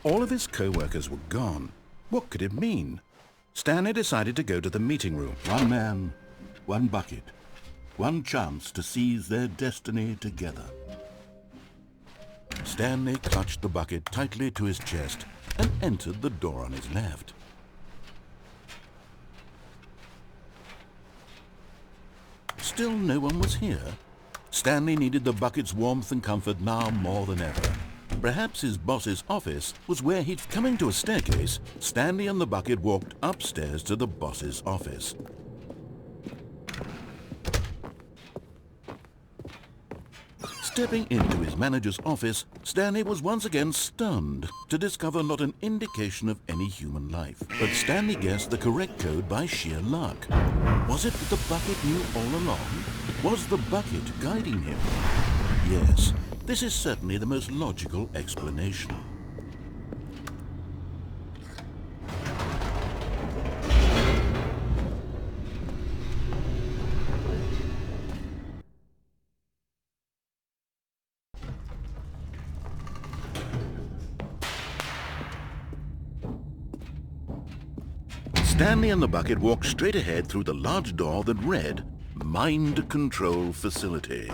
All of his co-workers were gone. What could it mean? Stanley decided to go to the meeting room. One man, one bucket, one chance to seize their destiny together. Stanley clutched the bucket tightly to his chest and entered the door on his left. Still no one was here. Stanley needed the bucket's warmth and comfort now more than ever. Perhaps his boss's office was where he'd... Coming to a staircase, Stanley and the bucket walked upstairs to the boss's office. Stepping into his manager's office, Stanley was once again stunned to discover not an indication of any human life. But Stanley guessed the correct code by sheer luck. Was it that the bucket knew all along? Was the bucket guiding him? Yes, this is certainly the most logical explanation. Stanley and the bucket walked straight ahead through the large door that read, Mind Control Facility.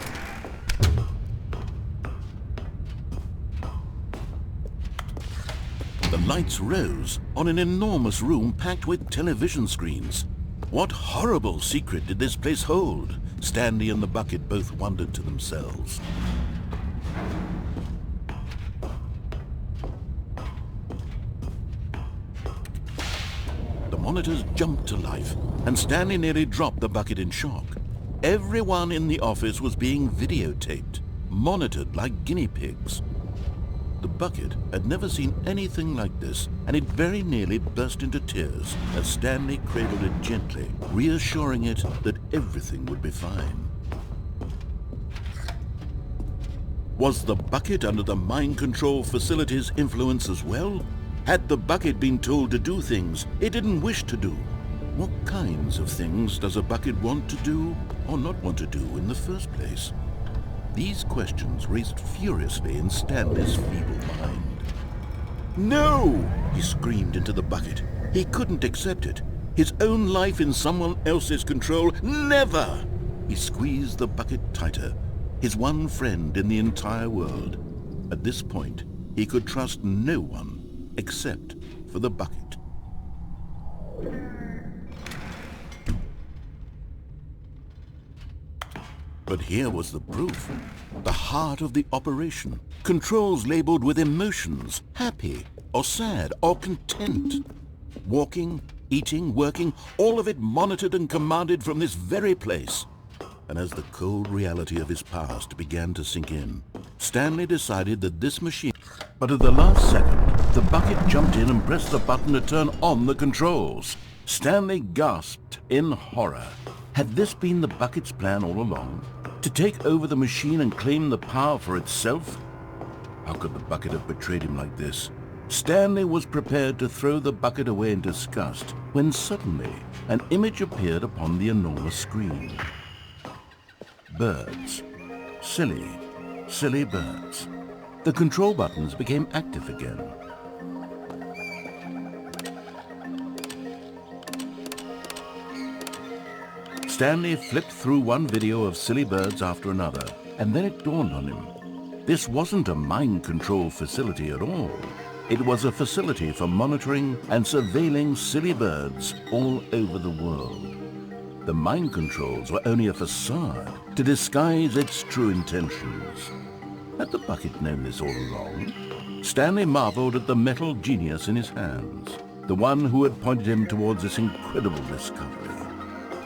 The lights rose on an enormous room packed with television screens. What horrible secret did this place hold? Stanley and the bucket both wondered to themselves. The monitors jumped to life, and Stanley nearly dropped the bucket in shock. Everyone in the office was being videotaped, monitored like guinea pigs. The bucket had never seen anything like this, and it very nearly burst into tears as Stanley cradled it gently, reassuring it that everything would be fine. Was the bucket under the mind control facility's influence as well? Had the bucket been told to do things it didn't wish to do? What kinds of things does a bucket want to do or not want to do in the first place? These questions raced furiously in Stanley's feeble mind. No! He screamed into the bucket. He couldn't accept it. His own life in someone else's control, never! He squeezed the bucket tighter, his one friend in the entire world. At this point, he could trust no one except for the bucket. But here was the proof. The heart of the operation. Controls labeled with emotions, happy or sad or content. Walking, eating, working, all of it monitored and commanded from this very place. And as the cold reality of his past began to sink in, Stanley decided that this machine... But at the last second, the bucket jumped in and pressed the button to turn on the controls. Stanley gasped in horror. Had this been the bucket's plan all along? To take over the machine and claim the power for itself? How could the bucket have betrayed him like this? Stanley was prepared to throw the bucket away in disgust when suddenly an image appeared upon the enormous screen. Birds. Silly, silly birds. The control buttons became active again. Stanley flipped through one video of silly birds after another, and then it dawned on him. This wasn't a mind control facility at all. It was a facility for monitoring and surveilling silly birds all over the world. The mind controls were only a facade to disguise its true intentions. Had the bucket known this all along? Stanley marveled at the metal genius in his hands, the one who had pointed him towards this incredible discovery.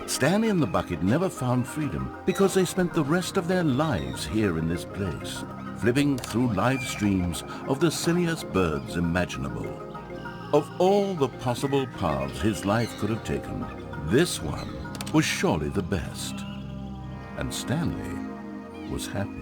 Stanley and the bucket never found freedom because they spent the rest of their lives here in this place, flipping through live streams of the silliest birds imaginable. Of all the possible paths his life could have taken, this one was surely the best. And Stanley was happy.